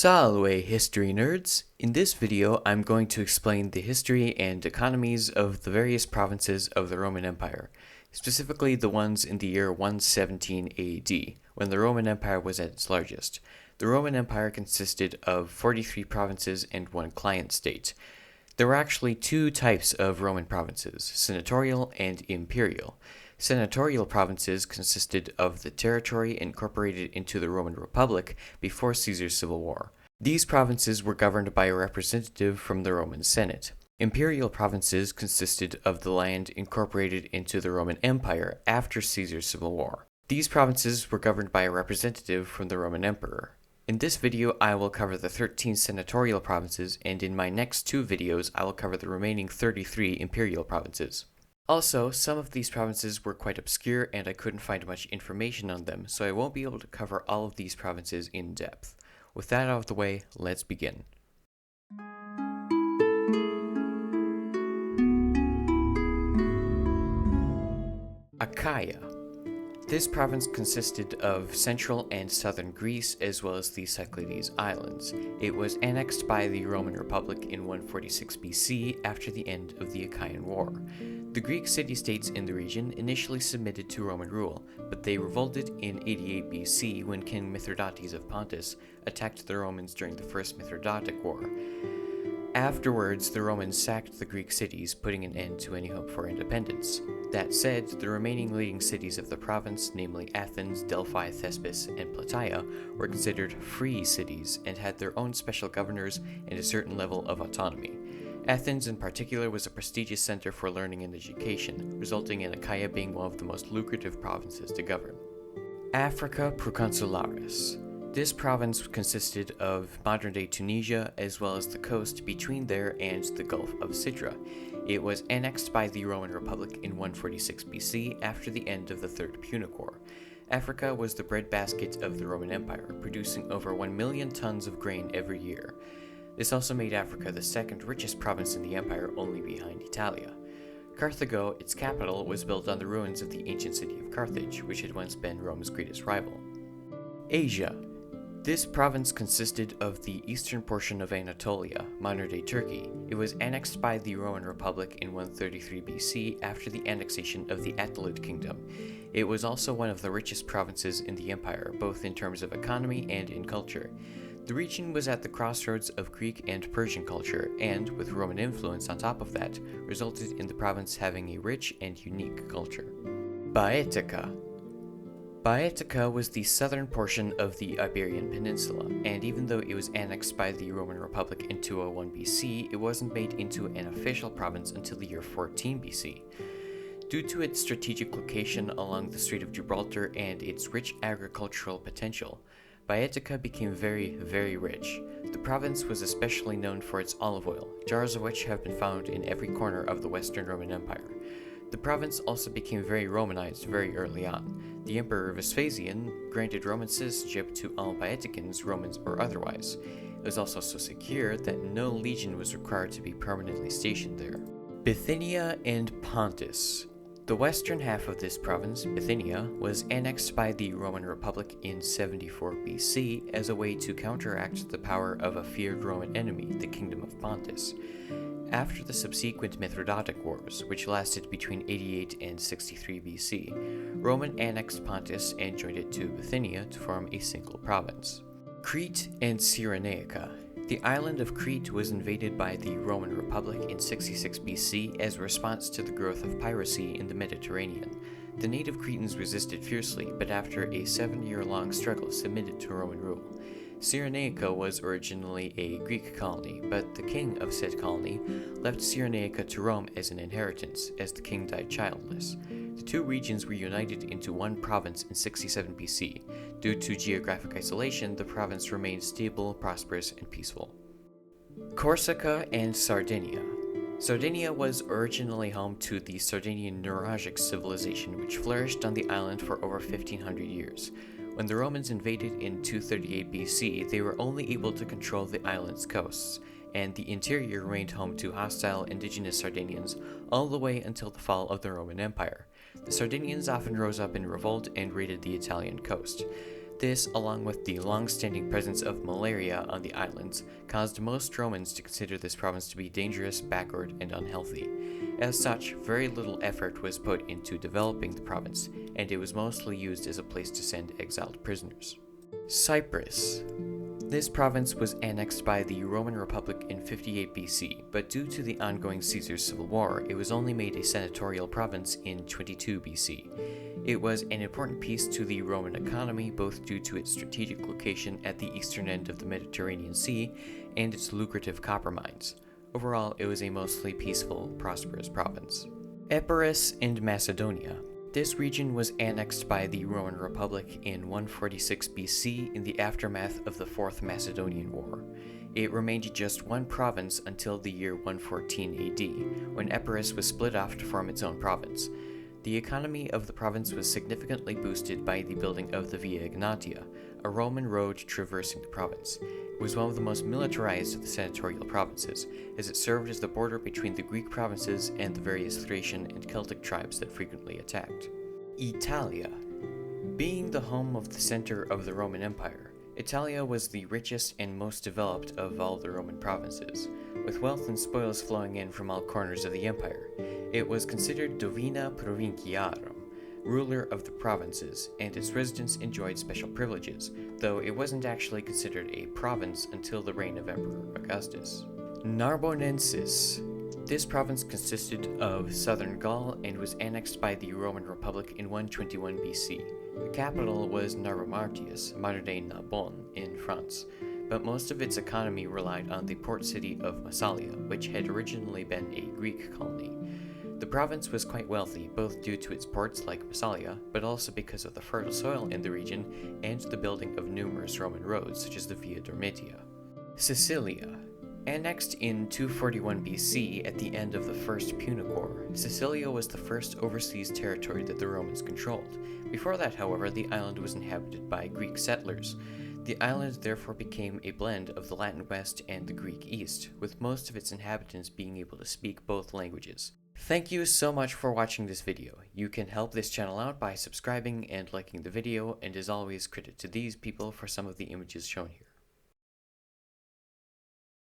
Salve, history nerds! In this video, I'm going to explain the history and economies of the various provinces of the Roman Empire, specifically the ones in the year 117 AD, when the Roman Empire was at its largest. The Roman Empire consisted of 43 provinces and one client state. There were actually two types of Roman provinces, senatorial and imperial. Senatorial provinces consisted of the territory incorporated into the Roman Republic before Caesar's civil war. These provinces were governed by a representative from the Roman Senate. Imperial provinces consisted of the land incorporated into the Roman Empire after Caesar's civil war. These provinces were governed by a representative from the Roman Emperor. In this video, I will cover the 13 senatorial provinces, and in my next two videos, I will cover the remaining 33 imperial provinces. Also, some of these provinces were quite obscure and I couldn't find much information on them, so I won't be able to cover all of these provinces in depth. With that out of the way, let's begin. Achaia. This province consisted of central and southern Greece as well as the Cyclades Islands. It was annexed by the Roman Republic in 146 BC after the end of the Achaean War. The Greek city-states in the region initially submitted to Roman rule, but they revolted in 88 BC when King Mithridates of Pontus attacked the Romans during the First Mithridatic War. Afterwards, the Romans sacked the Greek cities, putting an end to any hope for independence. That said, the remaining leading cities of the province, namely Athens, Delphi, Thespis, and Plataea, were considered free cities and had their own special governors and a certain level of autonomy. Athens in particular was a prestigious center for learning and education, resulting in Achaia being one of the most lucrative provinces to govern. Africa Proconsularis. This province consisted of modern-day Tunisia as well as the coast between there and the Gulf of Sidra. It was annexed by the Roman Republic in 146 BC after the end of the Third Punic War. Africa was the breadbasket of the Roman Empire, producing over 1 million tons of grain every year. This also made Africa the second richest province in the empire, only behind Italia. Carthago, its capital, was built on the ruins of the ancient city of Carthage, which had once been Rome's greatest rival. Asia. This province consisted of the eastern portion of Anatolia, modern-day Turkey. It was annexed by the Roman Republic in 133 BC after the annexation of the Attalid Kingdom. It was also one of the richest provinces in the empire, both in terms of economy and in culture. The region was at the crossroads of Greek and Persian culture, and, with Roman influence on top of that, resulted in the province having a rich and unique culture. Baetica. Baetica was the southern portion of the Iberian Peninsula, and even though it was annexed by the Roman Republic in 201 BC, it wasn't made into an official province until the year 14 BC. Due to its strategic location along the Strait of Gibraltar and its rich agricultural potential, Baetica became very, very rich. The province was especially known for its olive oil, jars of which have been found in every corner of the Western Roman Empire. The province also became very Romanized very early on. The Emperor Vespasian granted Roman citizenship to all Baeticans, Romans or otherwise. It was also so secure that no legion was required to be permanently stationed there. Bithynia and Pontus. The western half of this province, Bithynia, was annexed by the Roman Republic in 74 BC as a way to counteract the power of a feared Roman enemy, the Kingdom of Pontus. After the subsequent Mithridatic Wars, which lasted between 88 and 63 BC, Roman annexed Pontus and joined it to Bithynia to form a single province. Crete and Cyrenaica. The island of Crete was invaded by the Roman Republic in 66 BC as a response to the growth of piracy in the Mediterranean. The native Cretans resisted fiercely, but after a 7-year-long struggle submitted to Roman rule. Cyrenaica was originally a Greek colony, but the king of said colony left Cyrenaica to Rome as an inheritance, as the king died childless. The two regions were united into one province in 67 BC. Due to geographic isolation, the province remained stable, prosperous, and peaceful. Corsica and Sardinia. Sardinia was originally home to the Sardinian Nuragic civilization, which flourished on the island for over 1500 years. When the Romans invaded in 238 BC, they were only able to control the island's coasts, and the interior remained home to hostile indigenous Sardinians all the way until the fall of the Roman Empire. The Sardinians often rose up in revolt and raided the Italian coast. This, along with the long-standing presence of malaria on the islands, caused most Romans to consider this province to be dangerous, backward, and unhealthy. As such, very little effort was put into developing the province, and it was mostly used as a place to send exiled prisoners. Cyprus. This province was annexed by the Roman Republic in 58 BC, but due to the ongoing Caesar's civil war, it was only made a senatorial province in 22 BC. It was an important piece to the Roman economy, both due to its strategic location at the eastern end of the Mediterranean Sea and its lucrative copper mines. Overall, it was a mostly peaceful, prosperous province. Epirus and Macedonia. This region was annexed by the Roman Republic in 146 BC in the aftermath of the Fourth Macedonian War. It remained just one province until the year 114 AD, when Epirus was split off to form its own province. The economy of the province was significantly boosted by the building of the Via Egnatia, a Roman road traversing the province. It was one of the most militarized of the senatorial provinces, as it served as the border between the Greek provinces and the various Thracian and Celtic tribes that frequently attacked. Italia. Being the home of the center of the Roman Empire, Italia was the richest and most developed of all the Roman provinces, with wealth and spoils flowing in from all corners of the empire. It was considered Divina Provinciarum, ruler of the provinces, and its residents enjoyed special privileges, though it wasn't actually considered a province until the reign of Emperor Augustus. Narbonensis. This province consisted of southern Gaul and was annexed by the Roman Republic in 121 BC. The capital was Narbomartius, modern-day Narbonne, in France, but most of its economy relied on the port city of Massalia, which had originally been a Greek colony. The province was quite wealthy, both due to its ports like Massalia, but also because of the fertile soil in the region and the building of numerous Roman roads, such as the Via Dormitia. Sicilia. Annexed in 241 BC at the end of the First Punic War, Sicilia was the first overseas territory that the Romans controlled. Before that, however, the island was inhabited by Greek settlers. The island therefore became a blend of the Latin West and the Greek East, with most of its inhabitants being able to speak both languages. Thank you so much for watching this video. You can help this channel out by subscribing and liking the video, and as always, credit to these people for some of the images shown here.